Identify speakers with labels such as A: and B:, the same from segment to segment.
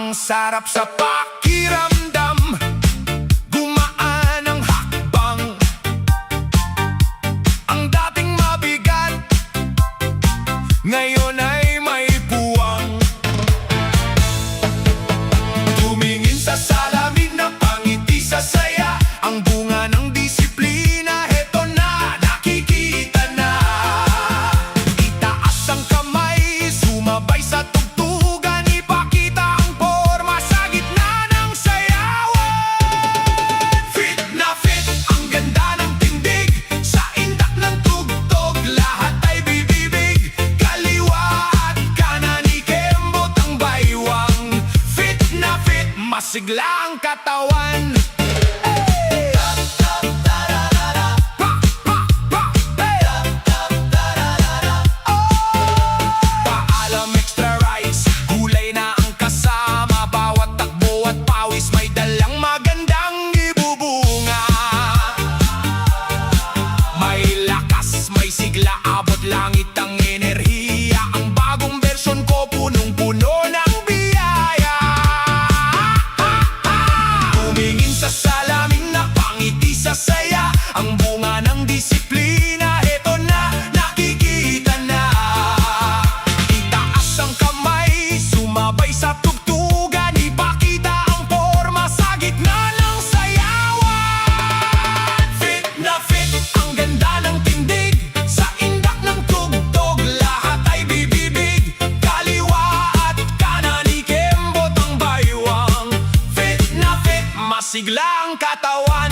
A: Ang sarap sa pakiramdam, gumaan ang hakbang. Ang dating mabigat, ngayon ay may puwang. Tumingin sa salamin na pangiti sa saya, ang bunga ng disiplina, heto na, nakikita na. Itaas ang kamay, sumabay sa tugtugan, ipakita ang porma sa gitna ng sayawan. Fit na fit, ang ganda ng tindig, sa indak ng tugtog, lahat ay bibibig. Kaliwa at kanan, ikembot ang baywang. Fit na fit, masigla ang katawan. Paalam extra rice, gulay na ang kasama. Bawat takbo at pawis may dalang magandang ibubunga. May lakas, may sigla, abot langit ang enerhiya. Ang bagong bersyon ko punong-puno ng biyaya. Tumingin sa salamin na pangiti sa saya, ang bunga ng disiplina, heto na, nakikita na. Itaas ang kamay, sumabay sa tugtugan, ipakita ang porma sa gitna ng sayawan. Fit na fit, ang ganda ng tindig, sa indak ng tugtog, lahat ay bibibig. Kaliwa at kanan, ikembot ang baywang. Fit na fit, masigla ang katawan.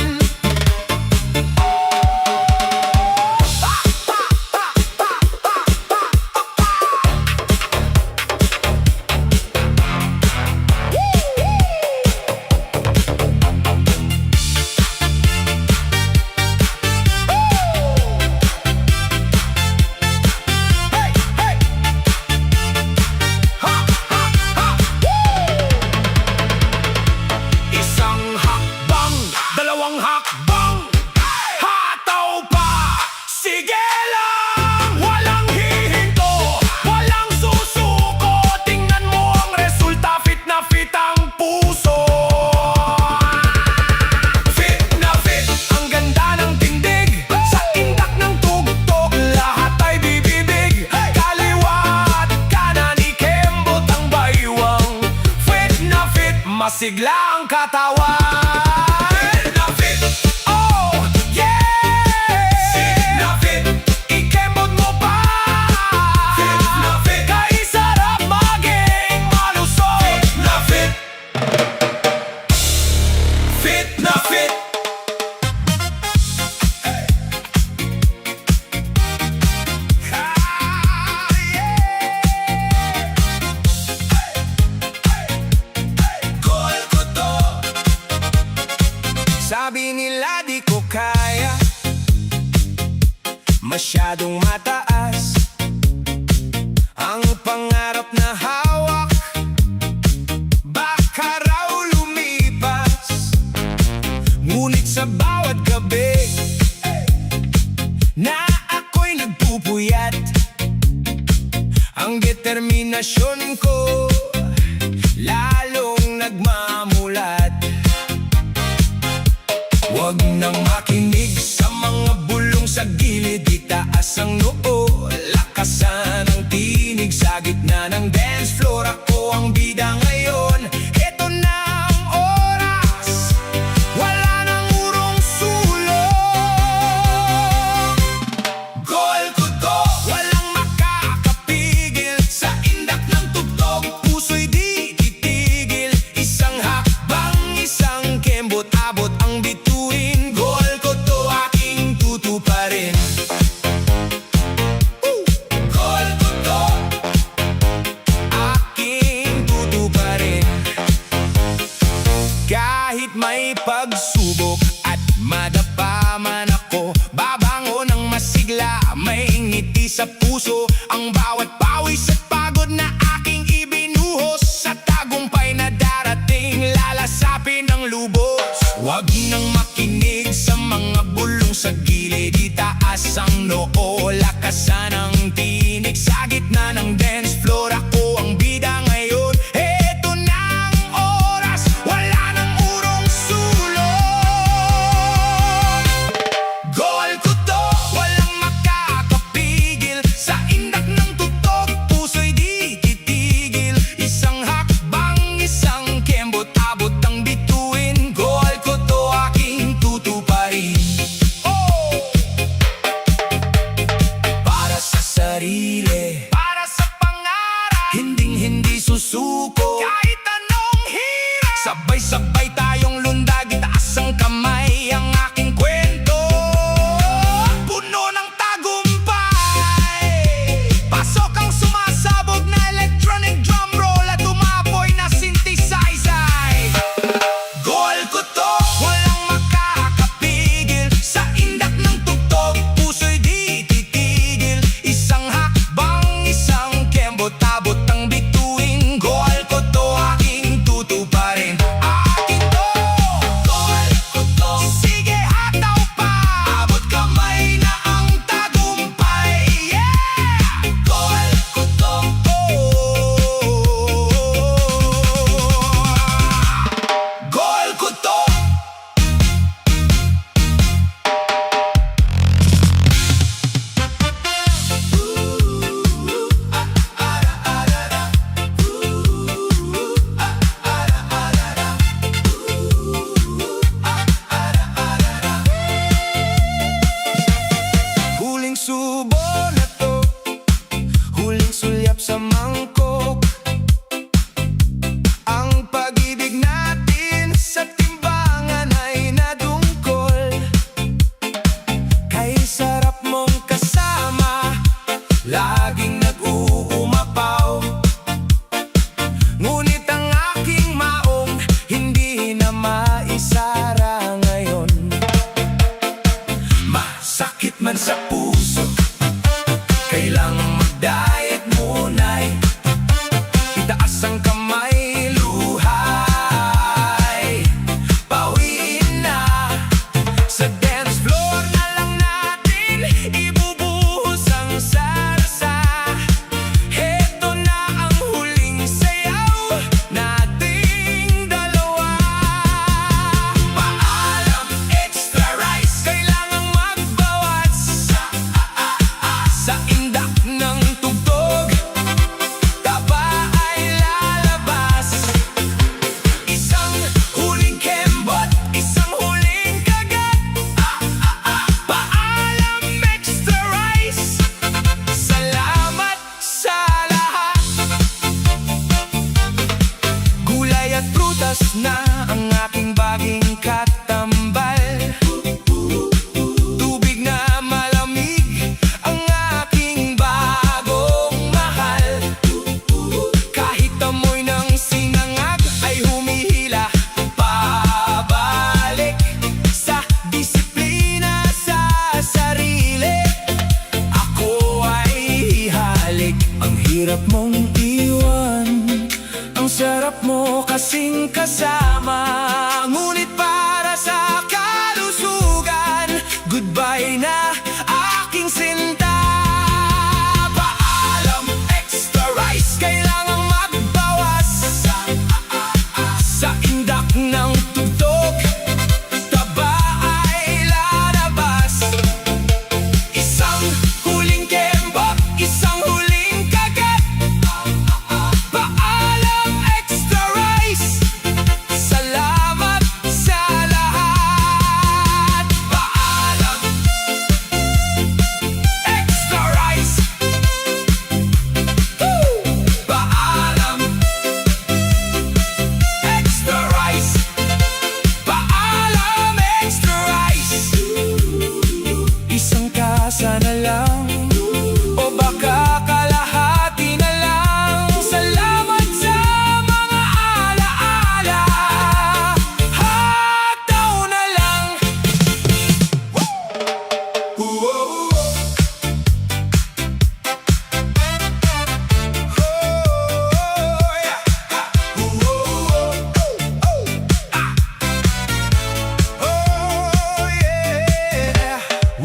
A: Isang hakbang, dalawang hakbang, hataw pa, sige lang. Walang hihinto, walang susuko, tingnan mo ang resulta, fit na fit ang puso. Fit na fit, ang ganda ng tindig, sa indak ng tugtog, lahat ay bibibig. Kaliwa at kanan, ikembot ang baywang. Fit na fit, masigla ang katawan. Fit na fit, oh yeah. Fit na fit, ikembot mo pa. Fit na fit, kaisarap maging malusog. Fit na fit, fit na fit. Goal ko to. Sabi nila di ko kaya, masyadong mataas ang pangarap na hawak, baka raw lumipas. Ngunit sa bawat gabi na ako'y nagpupuyat, ang determinasyon ko lalong nagmamulat. Huwag nang makinig sa mga bulong sa gilid, itaas ang noo, lakasan ang tinig. Sa gitna ng dance floor, ako ang bida ngayon. Ito na ang oras, wala nang urong sulong. Goal ko to, walang makakapigil, sa indak ng tugtog, puso'y di titigil. Isang hakbang, isang kembot, abot ang bituin. Goal ko to, aking tutuparin. Goal ko to, aking tutuparin. Kahit may pagsubok at madapa man ako, babangon ng masigla, may ngiti sa puso. Ang bawat pawis at pagod na aking ibinuhos, sa tagumpay na darating, lalasapin ang lubos. Huwag nang makinig sa mga bulong sa gilid, itaas ang noo, lakasan ang tinig. Sa gitna ng dance floor, ako ang bida ngayon. Eto na ang Sabay-sabay tayong lundag, itaas ang kamay. Ang aking kwento puno ng tagumpay. Pasok ang sumasabog na electronic drum roll at umapoy na synthesizer. Goal ko to, walang makakapigil. Sa indak ng tugtog, puso'y di titigil. Isang hakbang, isang kembot, abot ang bituin. Goal ko to, aking tutuparin. Akin to, goal ko to. Sige, hataw pa, abot kamay na ang tagumpay. Yeah! Goal ko to, goal ko to. Huling subo na to, huling sulyap sa mangkok. Ang pag-ibig natin sa timbangan ay nadungkol. Kay sarap mong kasama, laging nag-uumapaw. Ngunit ang aking maong hindi na maisara ngayon. Masakit man sa puso, kailangang mag-diet muna'y itaas ang kamay, luhay. Pauwiin na, sa dance floor na lang natin ibubuhos ang sarsa. Heto na ang huling sayaw nating dalawa. Paalam, extra rice, kailangang magbawas sa indak ng tugtog. Taba ay lalabas. Isang huling kembot, isang huling kagat. Paalam, extra rice, salamat sa lahat. Gulay at prutas na ang aking baging katambal. Tubig na malamig ang aking bagong mahal. Kahit amoy ng sinangag ay humihila pabalik sa disiplina sa sarili. Ako ay hihalik. Ang hirap mong iwan, ang sarap mo kasing kasama. Ngunit para sa kalusugan, goodbye na aking sinta. Paalam, extra rice, kailangang magbawas sa indak ng tugtog. Taba ay lalabas. Isang huling kembot, isang huling kagat. Paalam, extra rice, salamat sa lahat. Paalam, extra rice. Woo! Paalam, extra rice. Paalam, extra rice. Isang kasa na lang, o baka kalahati na lang. Salamat sa mga alaala, hataw na lang.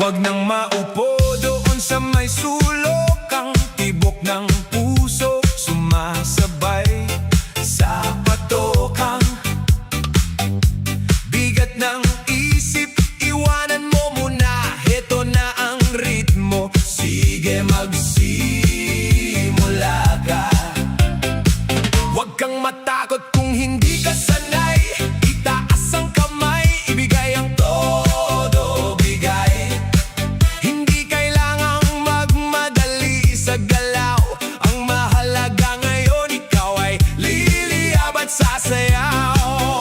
A: Wag nang maupo doon sa may sulok. Ang tibok ng puso sumasabay sa patokang bigat ng isip. Iwanan mo muna, heto na ang ritmo. Sige, magsimula ka. Wag kang matakot kung hindi ka sanay. Itaas ang kamay, ibigay ang todo bigay. Hindi kailangang magmadali sa galaw. Ang mahalaga ngayon, ikaw ay liliyab at sasayaw.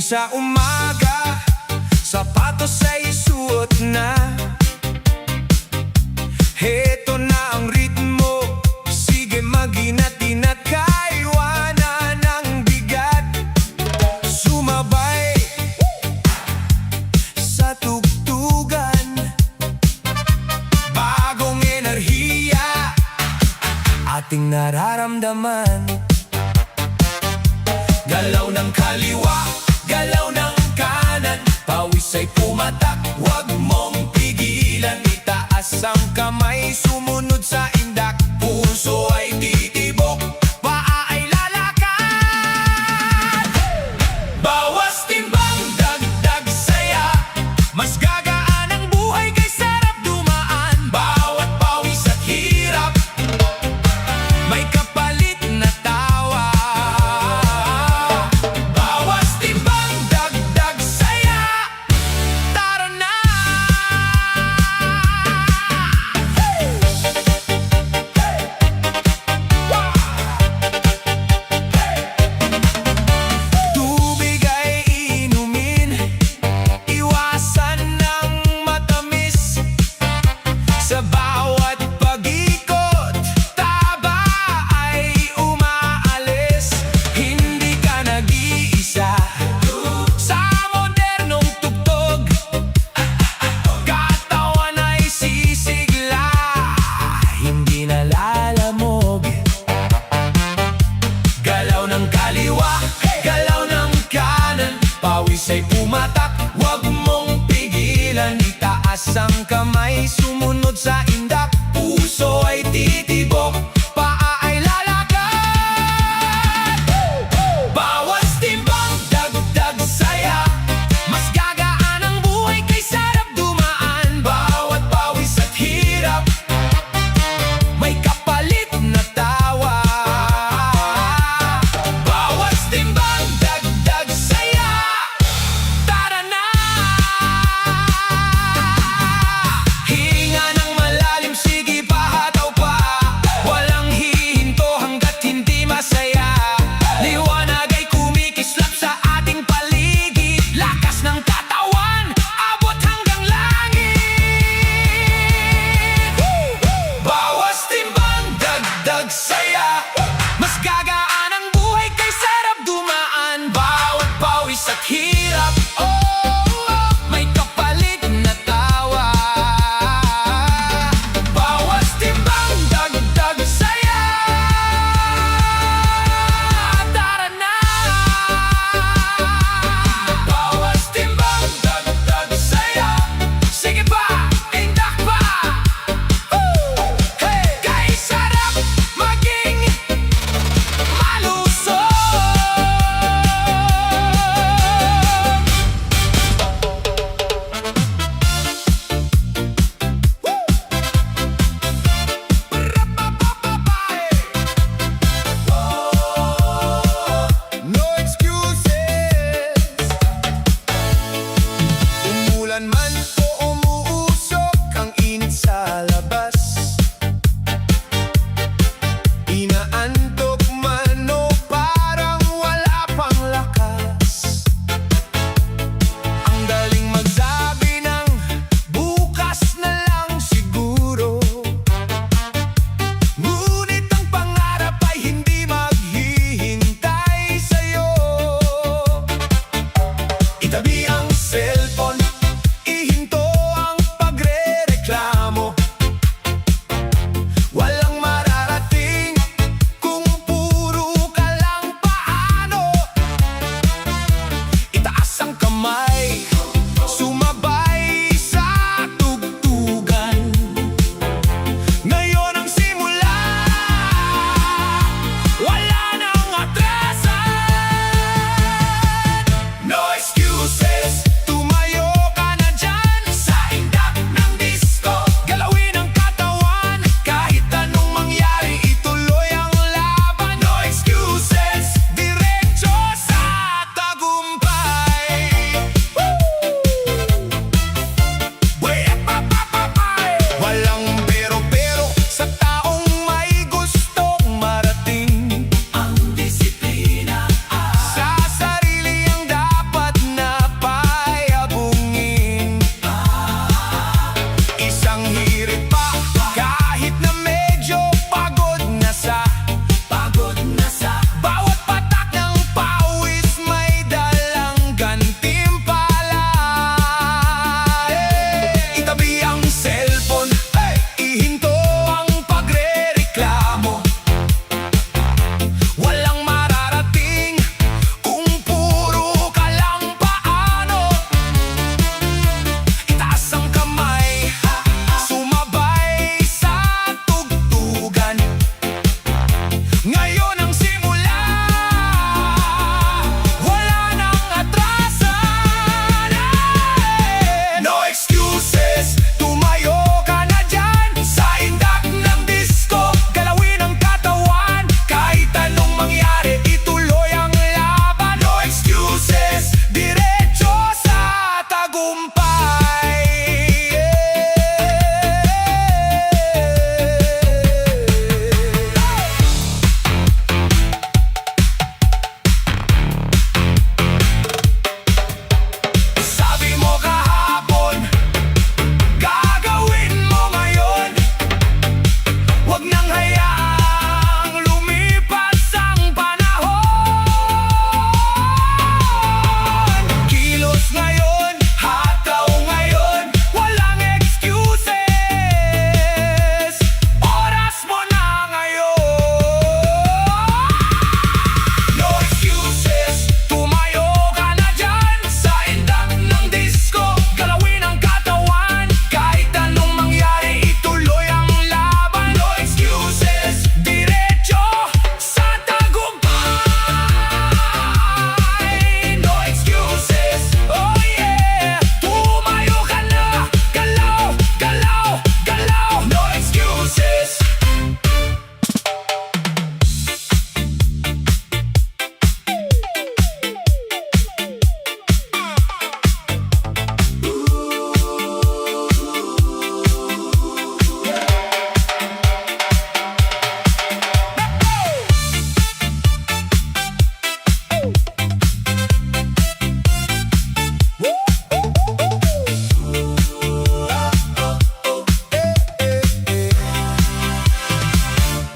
A: Gising sa umaga, sapatos ay suot na. Heto na ang ritmo, sige mag-inat-inat, kaiwanan ng bigat. Sumabay sa tugtugan, bagong enerhiya ating nararamdaman. Galaw ng kaliwa, galaw ng kanan, pawis ay pumatak, huwag mong pigilan. Itaas ang kamay, sumunod sa indak, puso ay titibok, paa ay lalakad. Bawas timbang, dagdag saya, mas gagaan ang buhay kay sarap dumaan. Bawat pawis at hirap, may kapalit na tawa. Bawas timbang, dagdag saya, tara na.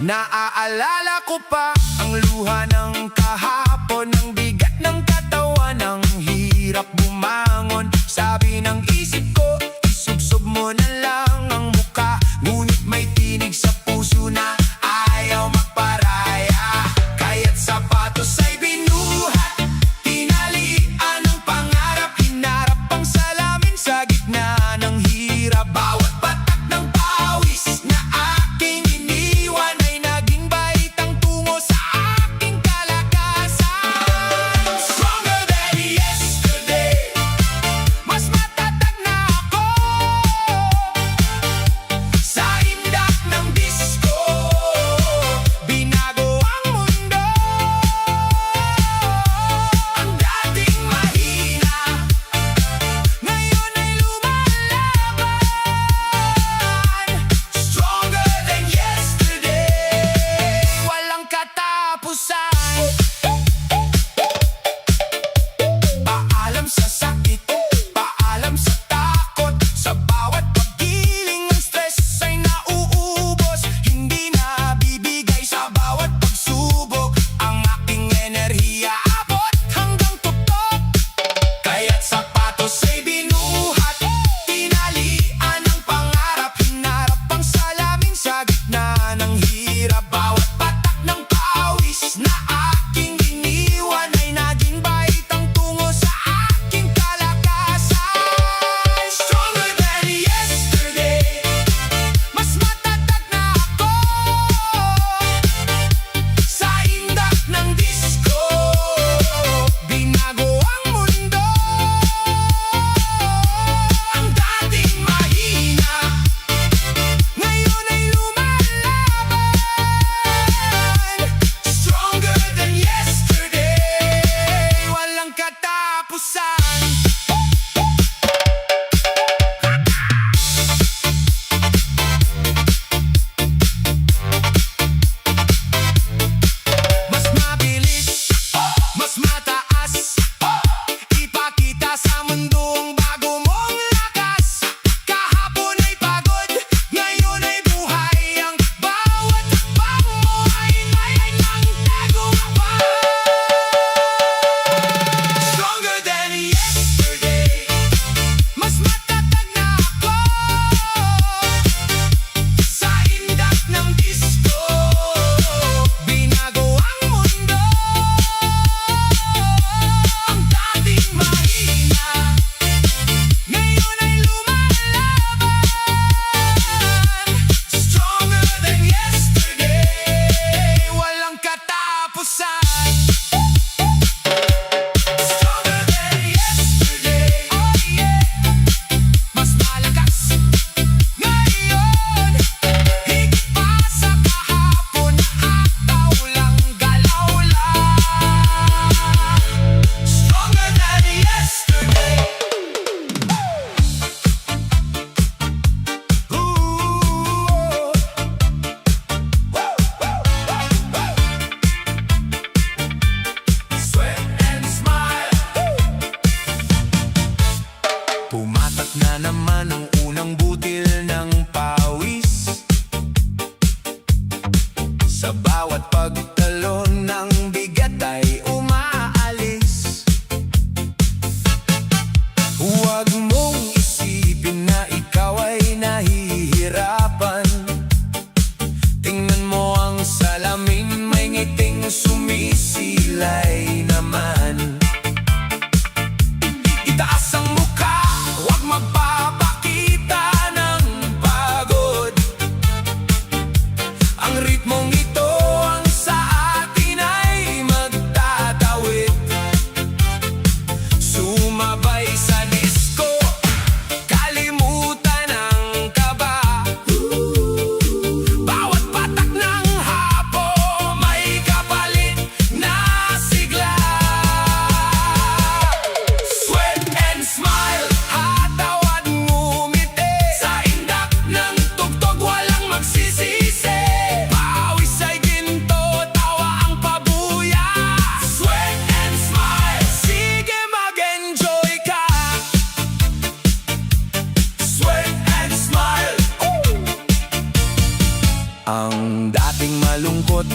A: Naaalala ko pa ang luha ng kahapon, ang bigat ng katawan, ang hirap bumangon. Sabi ng isip ko, isubsob mo na lang ang muka, ngunit may tinig sa puso na ayaw magparaya. Kaya't sapatos ay binuhat, tinalian ng pangarap, hinarap ang salamin sa gitna ng hirap. Bawat patak ng pawis na aking iniwan ay naging baitang tungo sa aking kalakasan.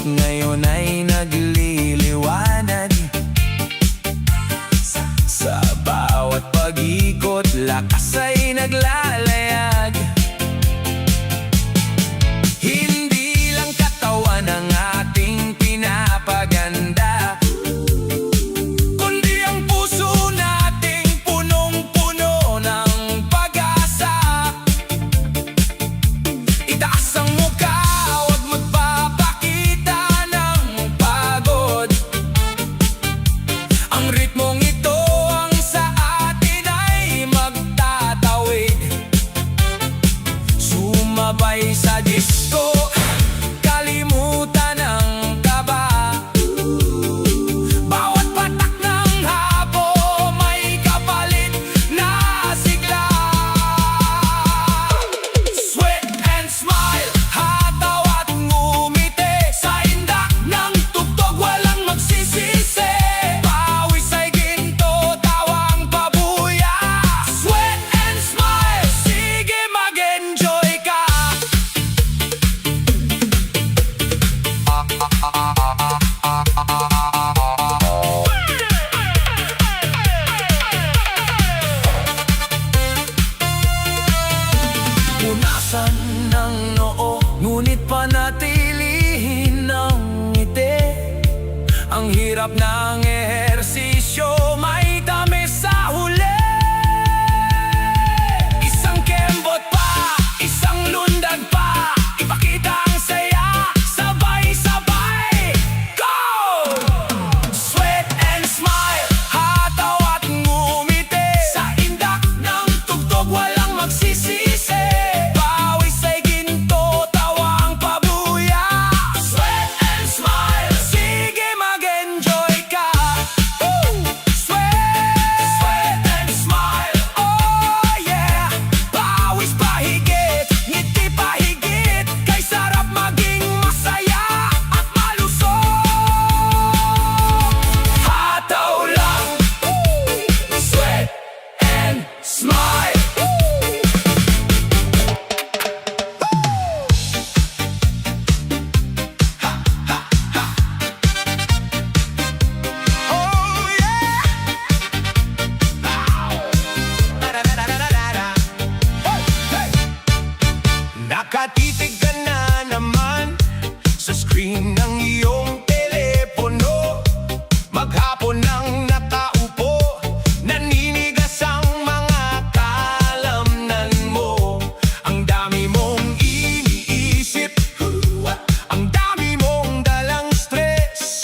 A: ngayon ay nagliliwanag. Sa bawat pag-ikot, lakas ay naglalayag. Hindi lang katawan ang ating pinapaganda, kundi ang puso nating punong-puno ng pag-asa. Itaas ang mukha, huwag magpapakita ng pagod. Ang ritmong ito ang sa atin ay magtatawid. Sumabay sa disco, kalimutan ang kaba. Bawat patak ng hapo may kapalit na sigla. Sweat and smile, hataw at ngumiti. Sa indak ng tugtog walang magsisisi. Pawis ay ginto, tawang pabuya. Sweat and smile, sige mag-enjoy ka. Punasan ng noo, ngunit panatilihin ng ngiti. Ang hirap ng ehersisyo, may tamis sa huli. Isang kembot pa, isang lundag pa, ipakita ang saya, sabay-sabay. Go! Sweat and smile, hataw at ngumiti. Sa indak ng tugtog walang magsisisi. Pawis ay ginto, tawang pabuya. Sweat and smile, sige mag-enjoy ka. Woo! Sweat and smile, oh yeah. Pawis pa higit, ngiti pa higit. Kay sarap maging masaya at malusog. Hataw lang, sweat and smile. Oh yeah! Nakatitig ka na naman sa screen ng iyong telepono. Maghapon nang nakaupo, naninigas ang mga kalamnan mo. Ang dami mong iniisip, ang dami mong dalang stress.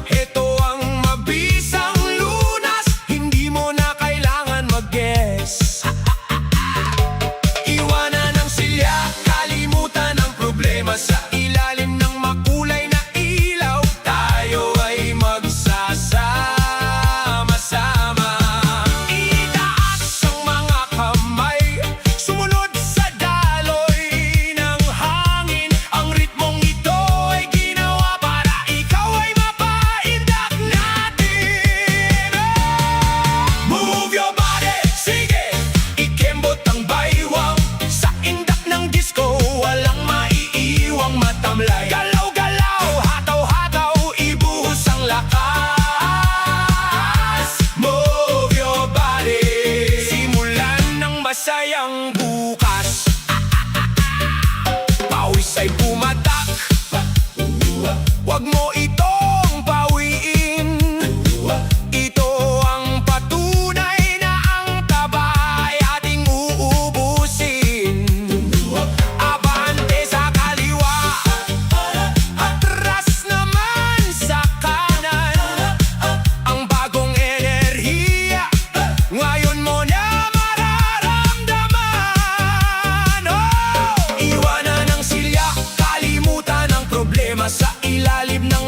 A: Ito ang mabisang lunas, hindi mo na kailangan mag-guess. Iwanan ang silya, kalimutan ang problema. Sa ilalim ng makulay na ilaw, tayo ay magsasama-sama. Itaas ang mga kamay, sumunod sa daloy ng hangin. Ang ritmong ito ay ginawa para ikaw ay mapaindak natin. Move your body, sige, ikembot ang baywang. Sa indak ng disco, walang maiiwang matamlay. Galaw-galaw, hataw-hataw, ibuhos ang lakas. Move your body, simulan ng masayang bukas. Pawis ay pumatak, wag mo itong pawiin. Ito ang patunay na ang taba ay ating uubusin. Abante sa kaliwa, atras naman sa kanan. Ang bagong enerhiya, ngayon mo na mararamdaman. Oh! Iwanan ang silya, kalimutan ang problema. Sa ilalim ng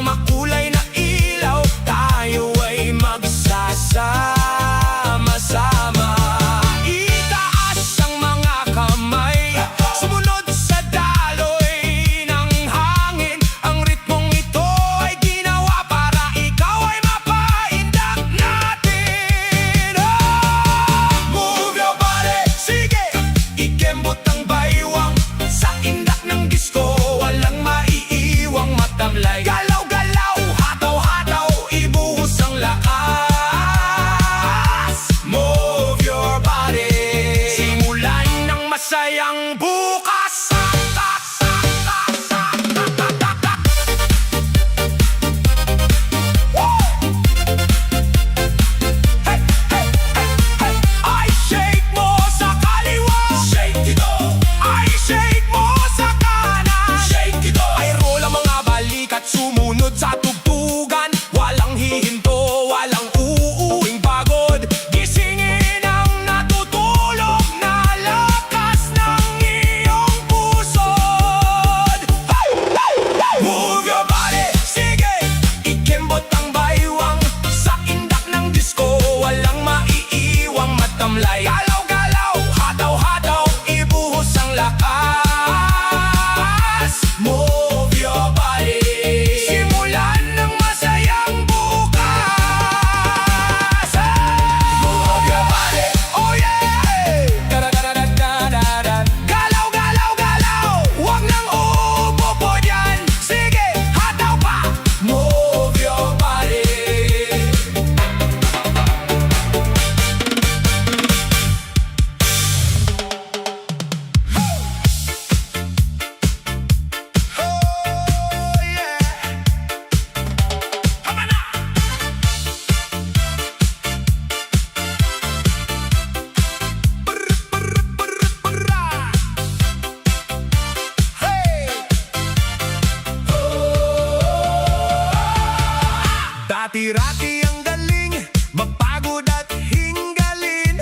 A: Rati-rati ang galing, mapagod at hinggalin.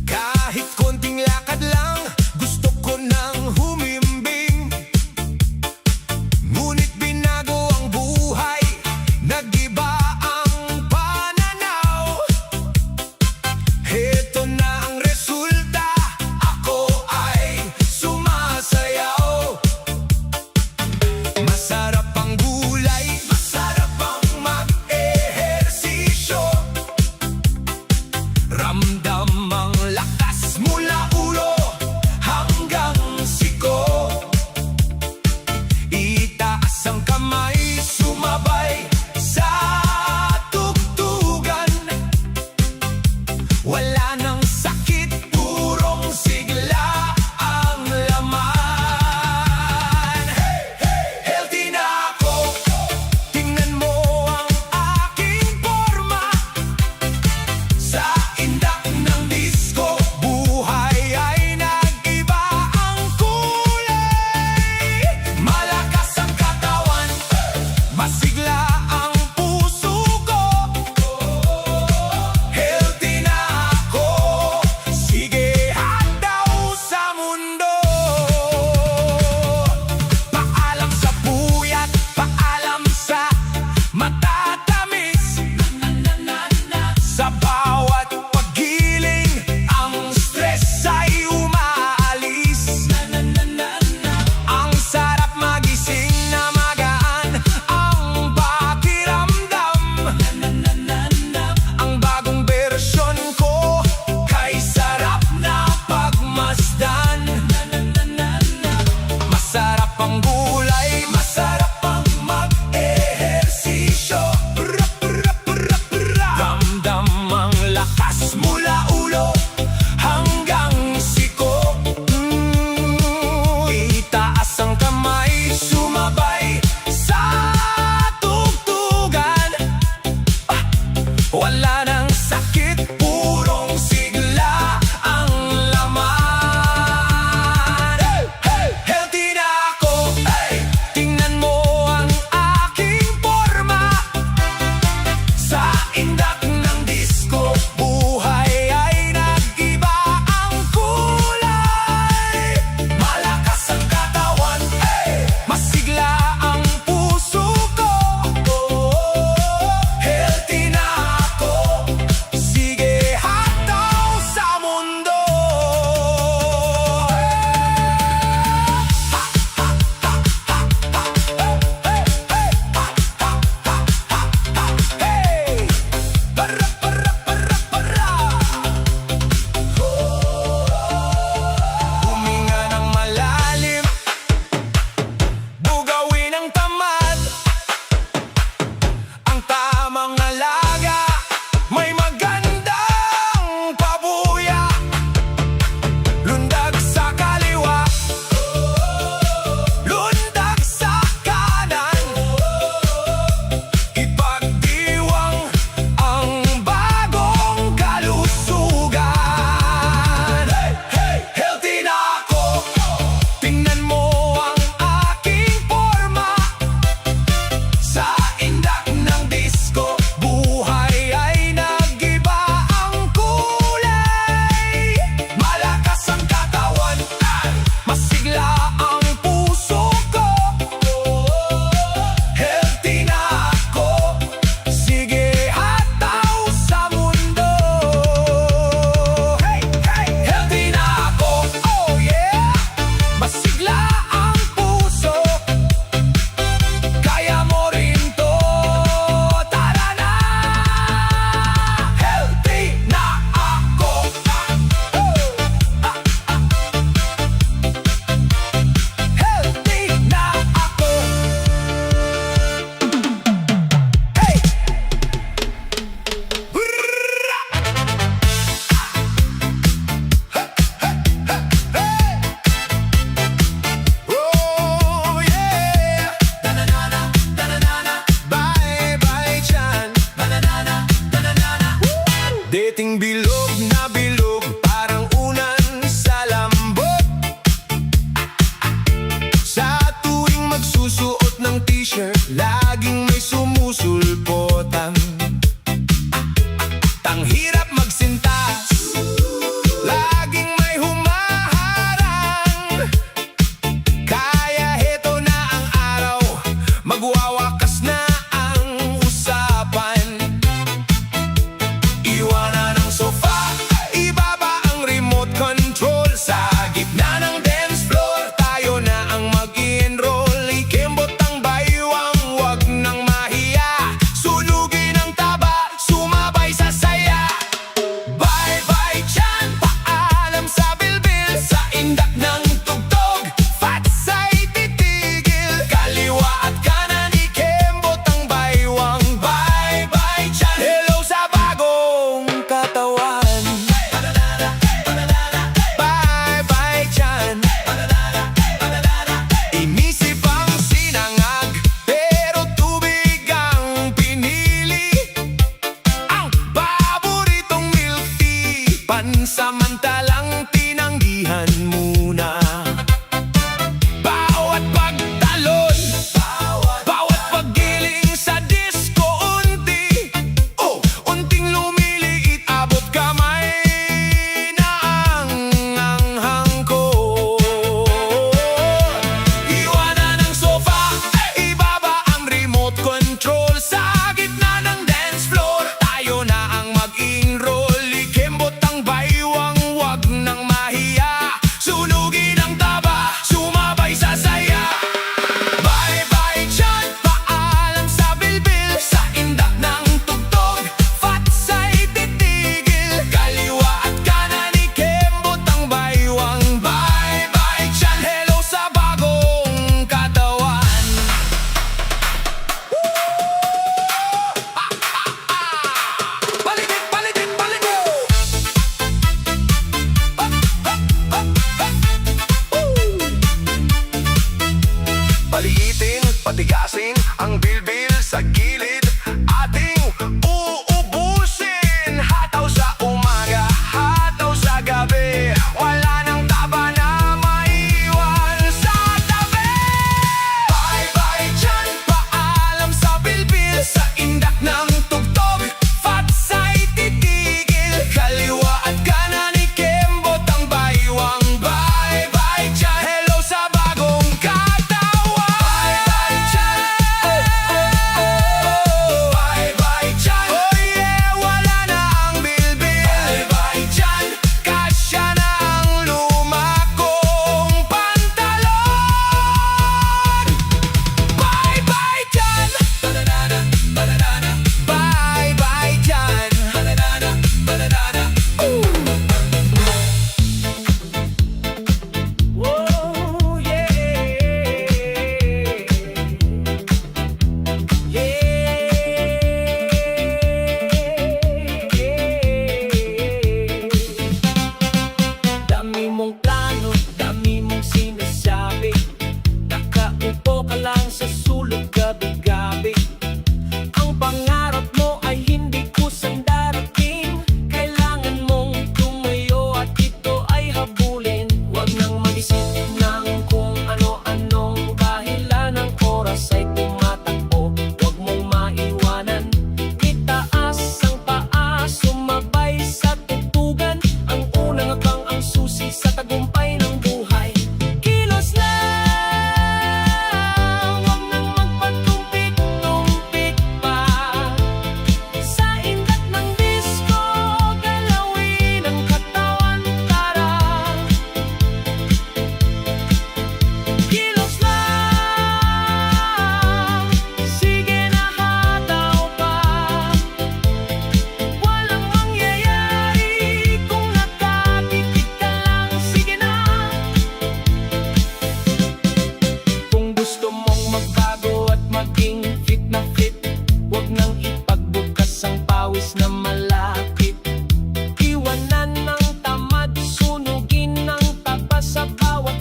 A: Kahit konting lakad lang, gusto ko nang humimbing. Ngunit binago ang buhay, nag-iba ang pananaw. Heto na ang resulta, ako ay sumasayaw. Masarap ang gulay, masarap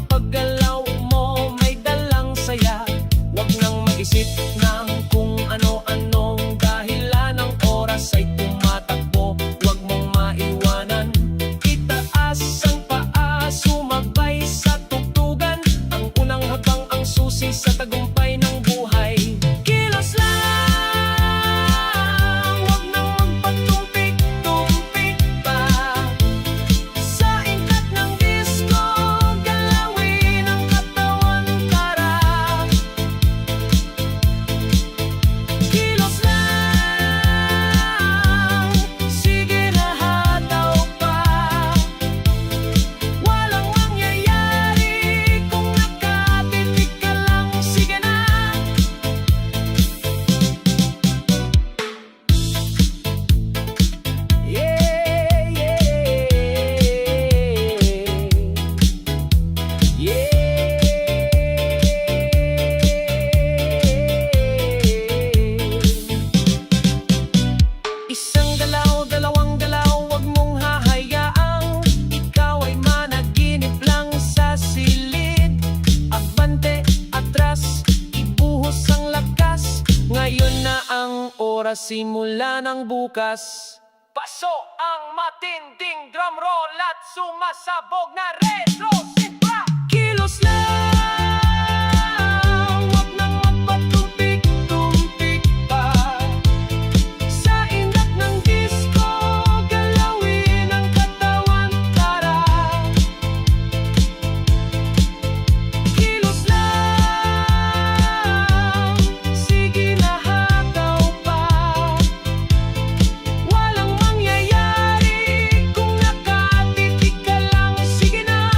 A: paggalaw mo may dalang saya. Huwag nang mag-isip ng kung ano-anong dahilan. Ang oras ay tumatakbo, huwag mong maiwanan. Itaas ang paa, sumabay sa tugtugan. Ang unang hakbang ang susi sa tagumpay ng buhay. Kilos lang, huwag nang magpatumpik-tumpik pa. Sa ikat ng disco, galawin ang katawan, tara. Kilos lang, sige na hataw pa. Walang mangyayari kung nakatitig ka lang, sige na. Yeah, Isang galaw, dalawang galaw, huwag mong hahayaang ikaw ay managinip lang sa silid. Abante, atras, ibuhos ang lakas. Ngayon na ang oras, simula ng bukas. Paso ang matinding drum roll at sumasabog na retro sintra. Kilos lang, huwag nang magpatumpik-tumpik pa. Sa indak ng disco, galawin ang katawan, tara. Kilos lang, sige na hataw pa. Walang mangyayari kung nakatitig ka lang, sige na.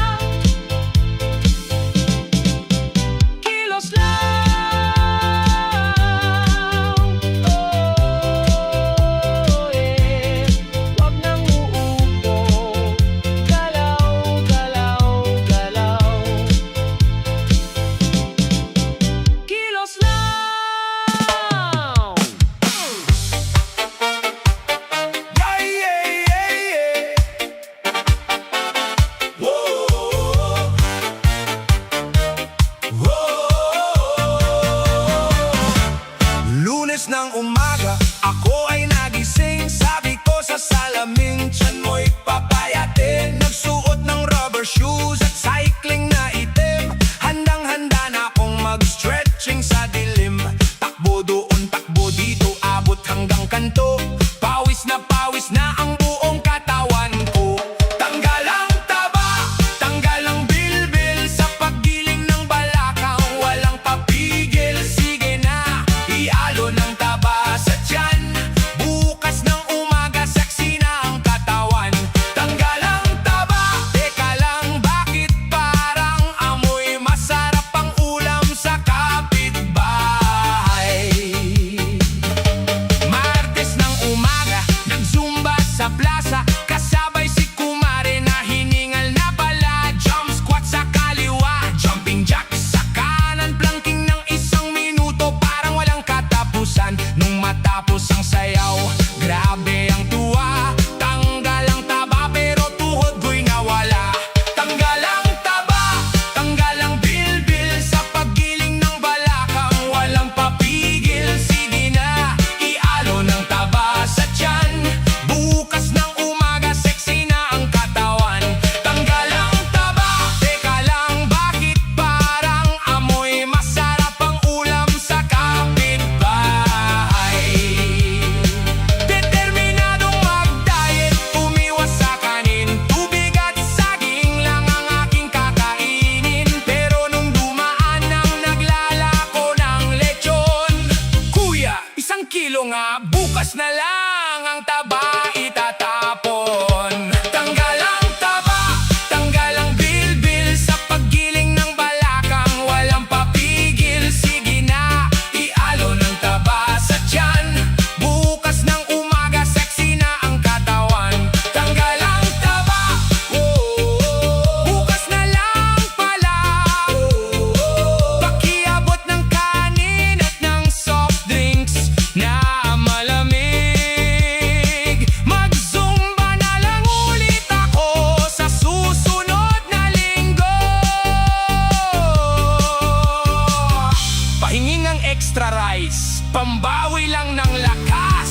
A: pambawi lang ng lakas.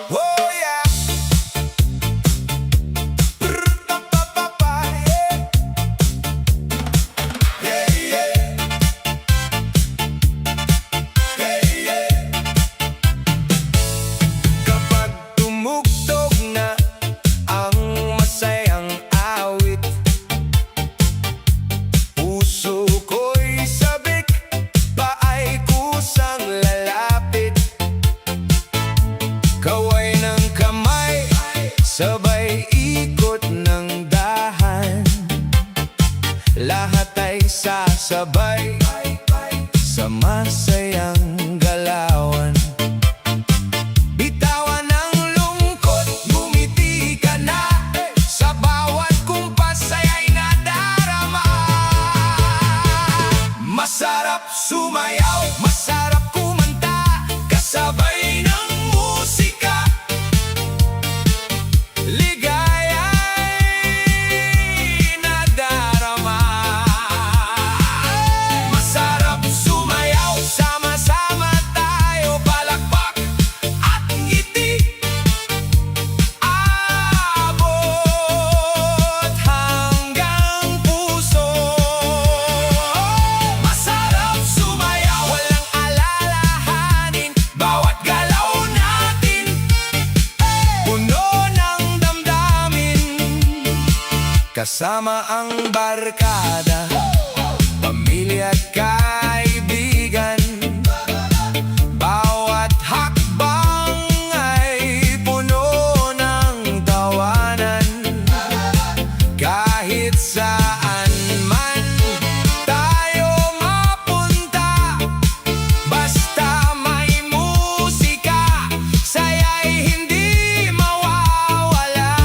B: Oh yeah. Brr-pa-pa-pa-pa, yeah. Yeah, yeah. Yeah, yeah. Kapag tumugtog na ang masayang awit, puso ko'y sabik, paay kusang lalapit. Kaway ng kamay, sabay ikot ng dahan. Lahat ay sasabay sa masayang galawan. Bitawan ang lungkot, ngumiti ka na. Sa bawat kumpas aya'y nadarama. Masarap sumayaw, masarap kumanta, kasabay ng musika. Ligaya'y nadarama. Masarap sumayaw, sama-sama tayo, palakpak at ngiti. Abot hanggang puso. Masarap sumayaw, walang alalahanin, bawat galaw natin puno ng damdamin. Kasama ang barkada, pamilya at kaibigan. Bawat hakbang ay puno ng tawanan. Kahit saan man tayo mapunta, basta may musika, saya'y hindi mawawala.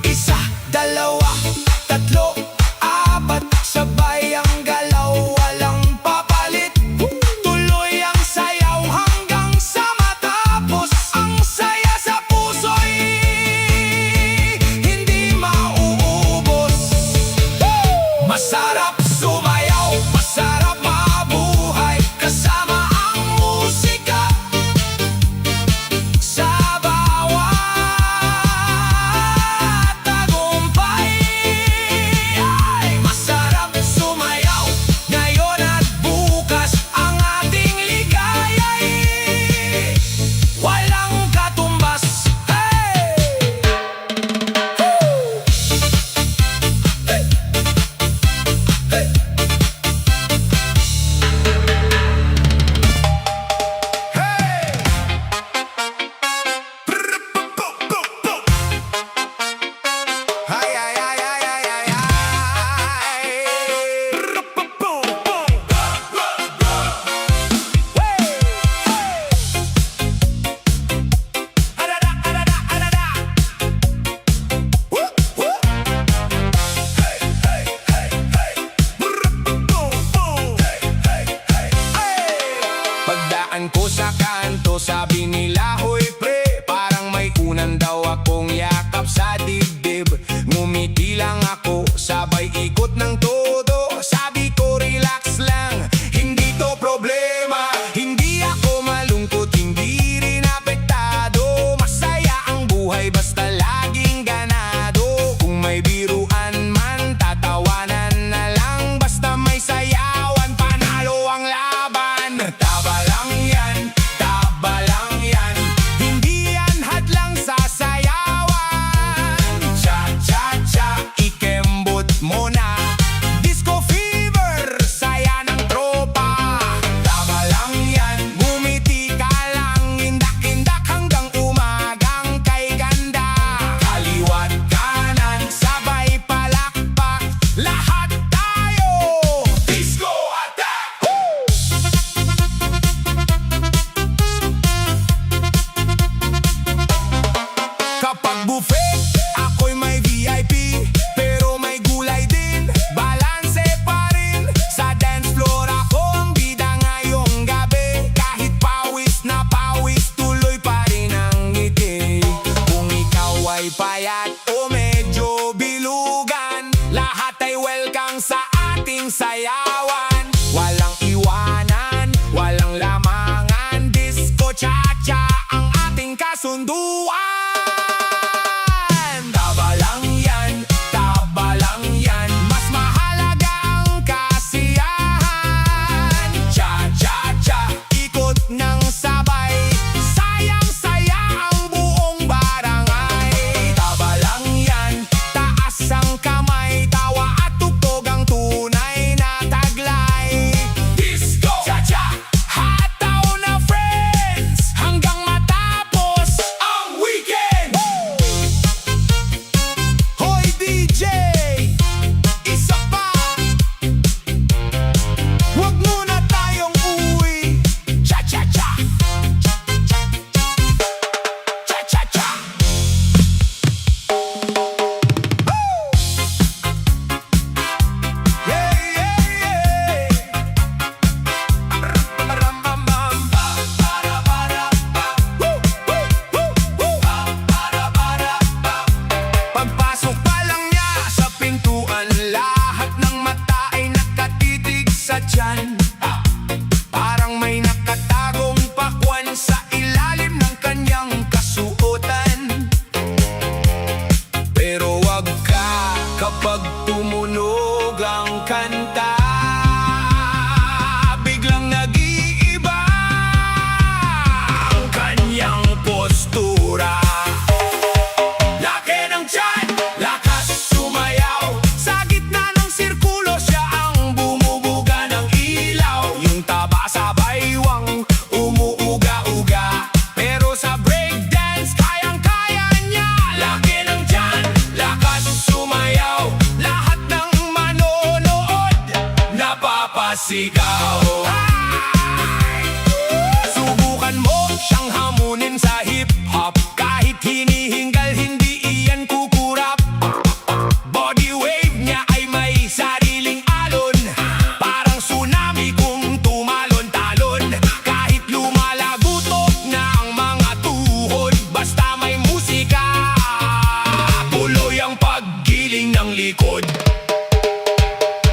B: Isa, dalawa, tatlo, apat, sabay ang galaw, walang papalit. Tuloy ang sayaw hanggang sa matapos. Ang saya sa puso'y hindi mauubos. Masarap sumayaw, masarap mabuhay, kasama ang musika. Sa bawat tagumpay ay masarap sumayaw. Ngayon at bukas ang ating ligaya'y walang katumbas. Hey! Hey! Hey! Hey! Brr-pa-pa-pa-pa. Ay, ay, ay, ay, ay, ay, ay. Brr-pa-pa-pa. Hey! Arara, arara, arara. Woo, woo. Hey, hey, hey, hey. Brr-pa-pa-pa. Hey, hey, hey, hey. Pagdaan ko sa kanto, sabi nila, "Hoy pre, parang may unan daw akong yakap sa dibdib." Ngumiti lang ako, sabay ikot ng todo. Sabi ko, relax lang, hindi to problema. Hindi ako malungkot, hindi rin apektado. Masaya ang buhay basta laging ganado. Kung may biruan man, tatawanan na lang. Basta may sayawan, panalo ang laban. Taba lang yan, taba lang yan. Hindi yan hadlang sa sayawan. Cha-cha-cha, ikembot mo na.
A: sayawan. Walang iwanan, walang lamangan. Disco cha-cha ang ating kasunduan. Taba lang yan, mas mahalaga ang kasiyahan. Cha-cha-cha, ikot ng sabay, sayang-saya ang buong barangay. Taba lang yan, taas ang kamay, tawa at tugtog ang tunay na taglay. Disco cha-cha, hataw na friends, hanggang matapos ang weekend. Hoy DJ, isa pa, wag muna tayong uwi. Cha-cha-cha, cha-cha-cha. Yeah, yeah, yeah. Ram-ram-ram-ram. Ba-ba-da-ba-da-ba. Woo, woo, woo, woo. Ba-ba-da-ba-da-ba. Pagpasok pa lang niya sa pintuan, lahat ng mata ay nakatitig sa tiyan. Parang may nakatagong pakwan sa ilalim ng kanyang kasuotan. Pero wag ka kapag tumunog ang kanta, biglang nag-iiba ang kanyang postura. Laki ng tiyan, lakas sumayaw, sa gitna ng sirkulo siya ang bumubuga ng ilaw. Yung taba sa baywang umuuga-uga, pero sa breakdance kayang-kaya niya. Laki ng tiyan, lakas sumayaw, lahat ng manonood napapasigaw. Subukan mo siyang hamunin sa hip-hop, kahit hinihingal hindi iyan kukurap. Body wave niya ay may sariling alon, parang tsunami kung tumalon-talon. Kahit lumalagutok na ang mga tuhod, basta may musika, tuloy ang paggiling ng likod.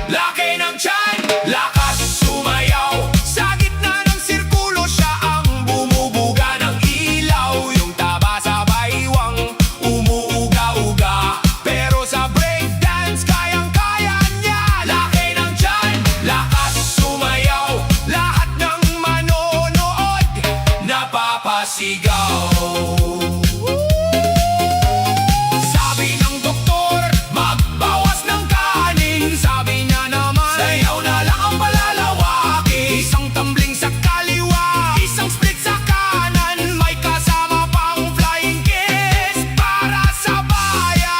A: Laki ng tiyan, lakas sumayaw, sa gitna ng sirkulo siya ang bumubuga ng ilaw. Yung taba sa baywang umuuga-uga, pero sa breakdance kayang-kaya niya. Laki ng tiyan, lakas sumayaw, lahat ng manonood napapasigaw. Sabi ng doktor, magbawas ng kanin. Sabi niya naman, sayaw na lang ang palalawaki. Isang tumbling sa kaliwa, isang split sa kanan, may kasama pang flying kiss para sa bayan.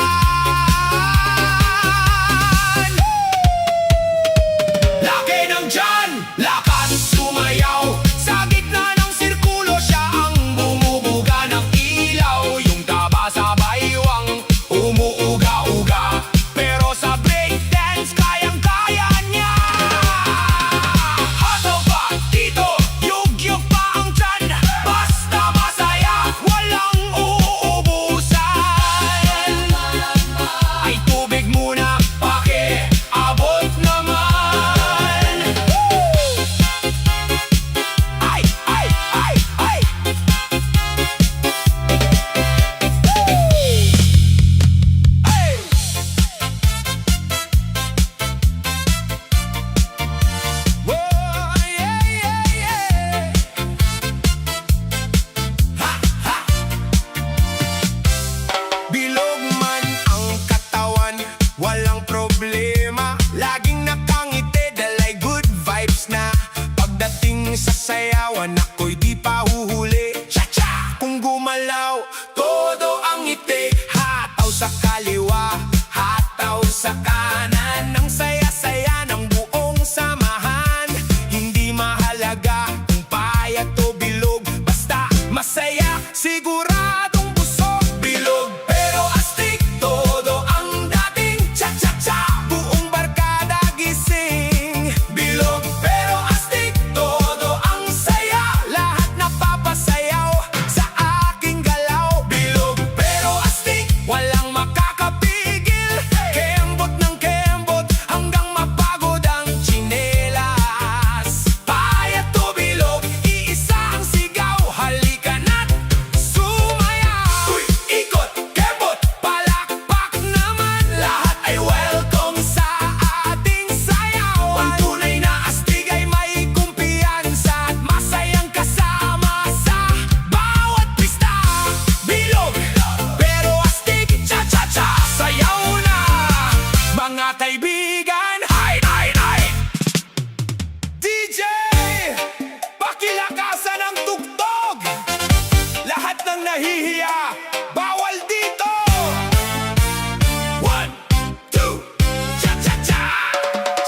A: Laki ng tiyan, lakas sumayaw, sa gitna ng sirkulo siya ang bumubuga ng ilaw. Yung taba sa baywang umuuga-uga, pero sa breakdance kayang-kaya niya. Hataw pa dito, yug-yug pa ang tiyan, basta masaya, walang uubusan. Ay tubig muna, pakiabot naman. Ay, ay, ay, ay. Ay! Whoa, yeah, yeah, yeah. Ha, ha. Bilog man ang katawan, walang problema, laging nakangiti, dalay good vibes na. Pagdating sa sayawan, ako'y di pa huhuli. Cha-cha! Kung gumalaw, todo ang ngiti. Hataw sa kaliwa, hataw sa kanan, ang saya-saya ng buong samahan. Hindi mahalaga kung payat o bilog, basta masaya, siguradong busog. Bilog pero astig, todo ang dating. Cha-cha-cha, buong barkada gising. Bilog pero astig, todo ang saya, lahat napapasayaw sa aking galaw. Bilog pero astig, walang makakapigil, kembot ng
B: kaibigan. Hay! DJ, pakilakasan ang tugtog. Lahat ng nahihiya, bawal dito. 1, 2, cha-cha-cha.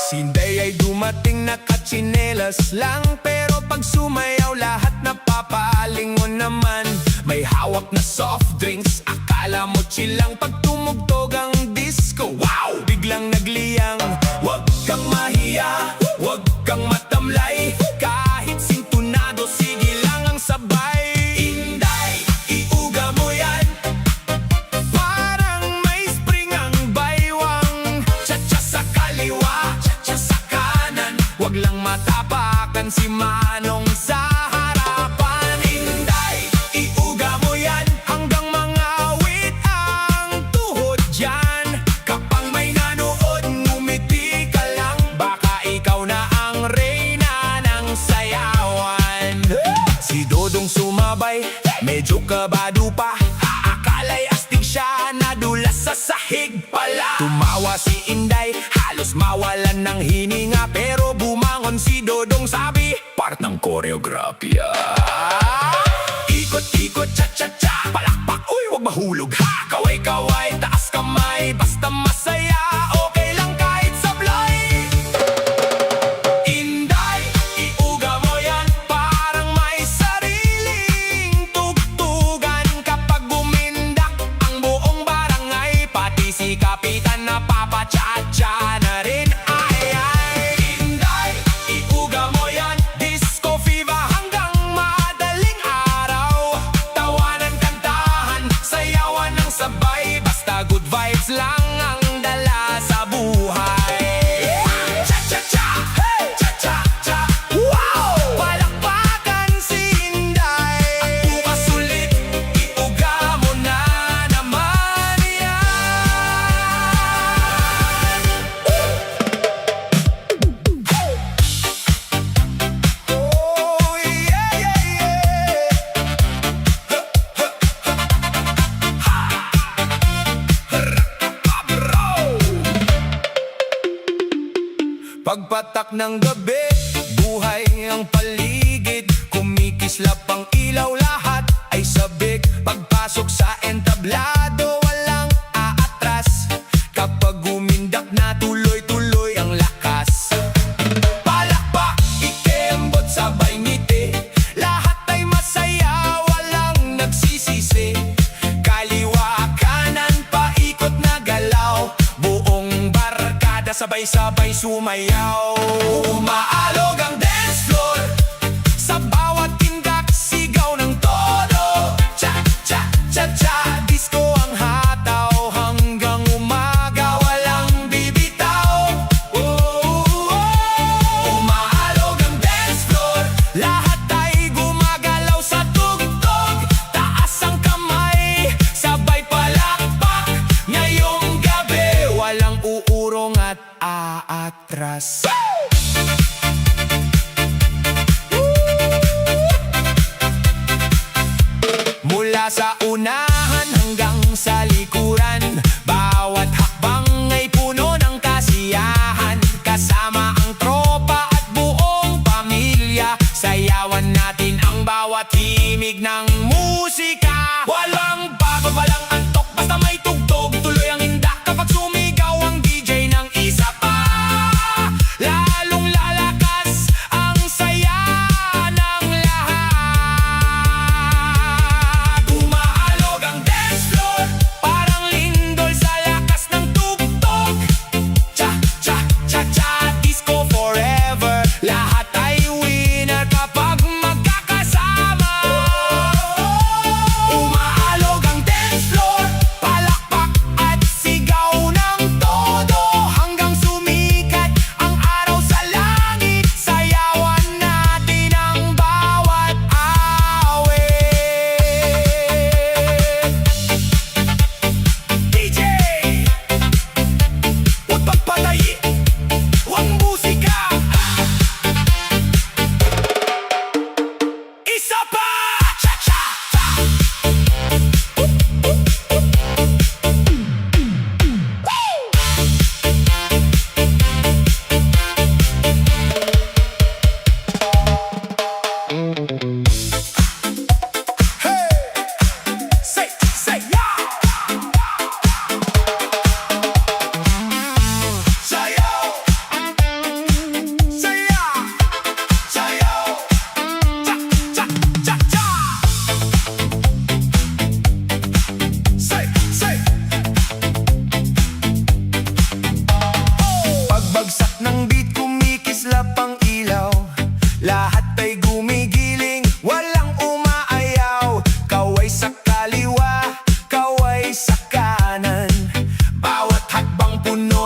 B: Si Inday ay dumating nakatsinelas lang, pero pag sumayaw lahat napapalingon naman. May hawak na soft drinks, akala mo chilang pag tumugtog ang disco. Wow! Biglang nagliyang, wag kang mahiya, wag kang matamlay. Kahit sintunado, sige lang ang sabay. Inday, iuga mo yan, parang may spring ang baywang. Cha-cha sa kaliwa, cha-cha sa kanan, wag lang matapakan si Manong sa harapan. Inday, iuga mo yan, hanggang mangawit ang tuhod dyan. Kapag may nanood, ngumiti ka lang, baka ikaw na ang reyna ng sayawan. Si Dodong sumabay, medyo kabado pa, akala'y astig siya, nadulas sa sahig pala. Tumawa si Inday, halos mawalan ng hininga, pero bumangon si Dodong, sabi, part ng koreografiya. Ikot-ikot, cha-cha-cha, palakpak, uy, wag mahulog ha. Kaway-kaway, taas kamay, basta masaya, okay lang kahit sablay. Inday, iuga mo yan, parang may sariling tugtugan. Kapag gumindak ang buong barangay, pati si Kapitan na papacha-cha na rin. Ay, Inday, iuga mo yan, disco fever hanggang madaling araw. Tawanan, kantahan, sayawan ng sabay, basta good vibes lang ang dala sa buhay. Cha-cha-cha, hey! Cha-cha-cha, wow! Palakpakan si Inday. At bukas ulit, iuga mo na naman yan. Oh, yeah. Pagpatak ng gabi, buhay ang paligid, kumikislap ang ilaw, lahat ay sabik. Pagpasok sa entablado, walang aatras, kapag gumindak na tuloy-tuloy ang lakas. Palakpak, ikembot, sabay ngiti, lahat ay masaya, walang nagsisisi. Kaliwa, kanan, paikot na galaw, buong barkada sabay-sabay sumayaw. Umaalog ang dance floor, sa bawat tindak sigaw ng todo. Cha-cha-cha-cha, disco ang hataw, hanggang umaga walang bibitaw. Umaalog ang dance floor, lahat ay gumagalaw sa tugtog. Taas ang kamay, sabay palakpak, ngayong gabi walang uurong at aatras. Mula sa unahan hanggang sa likuran, bawat hakbang ay puno ng kasiyahan. Kasama ang tropa at buong pamilya, sayawan natin ang bawat himig ng musika. Walang bago, walang antok, basta may tugtog, tuloy ang indak kapag sumigaw ang DJ ng isa pa. Lalong lalakas ang saya ng lahat. Umaalog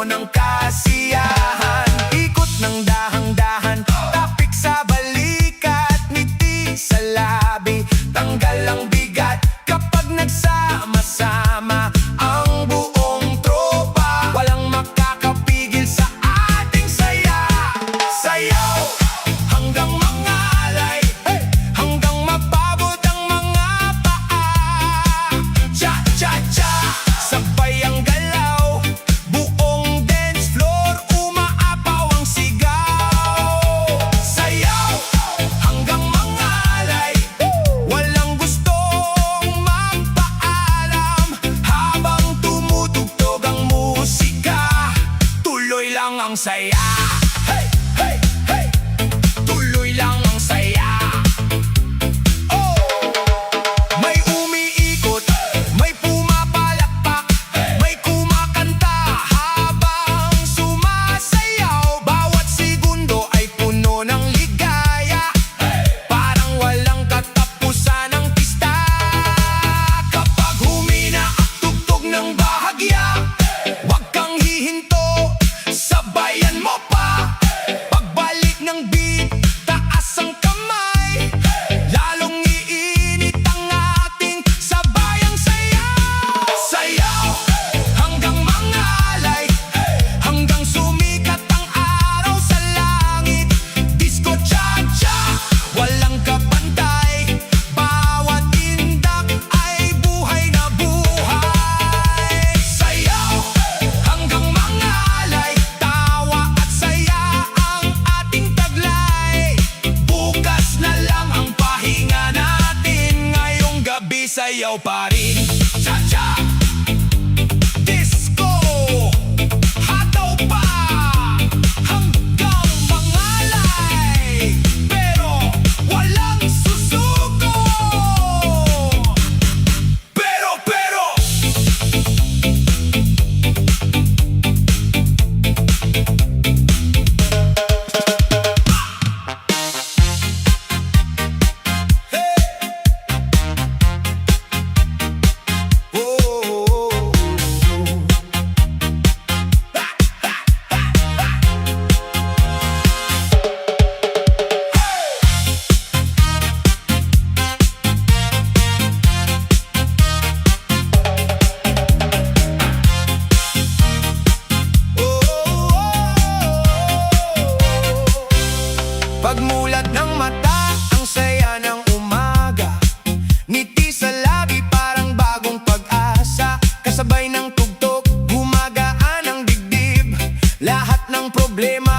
B: puno ng kasiyahan. Ikot ng dahang-dahan, tapik sa balikat, ngiti sa labi, tanggal ang bigat kapag nagsama-sama ang buong tropa. Walang makakapigil sa ating saya. Sayaw hanggang mangalay, hanggang mapabot ang mga paa. Cha-cha-cha, sabay ang galaw, buong dance floor umaapaw ang sigaw. Sayaw hanggang mangalay, walang gustong magpaalam. Habang tumutugtog ang musika, tuloy lang ang saya. Hey, hey, hey, tuloy lang ang saya. Oh, may umiikot, may pumapalakpak, may kumakanta habang sumasayaw. Bawat segundo ay puno ng ligaya, parang walang katapusan ng pista. Kapag humina ang tugtog ng bahagya, huwag kang hihinto, sabayan mo pa. Pagbalik ng beat, taas ang kamay, lalong iinit ang ating sabayang saya. Sayaw hanggang mangalay, hanggang sumikat ang araw sa langit. Disco cha-cha, walang kapantay, bawat indak ay buhay na buhay. Sayaw hanggang mangalay, tawa at saya ang ating taglay. Bukas na lang ang pahinga natin, ngayong gabi sayaw pa rin. Cha-cha, disco, hataw pa hanggang mangalay, pero walang susuko. Pero pagmulat ng mata, ang saya ng umaga, ngiti sa labi parang bagong pag-asa. Kasabay ng tugtog, gumagaan ang dibdib, lahat ng problema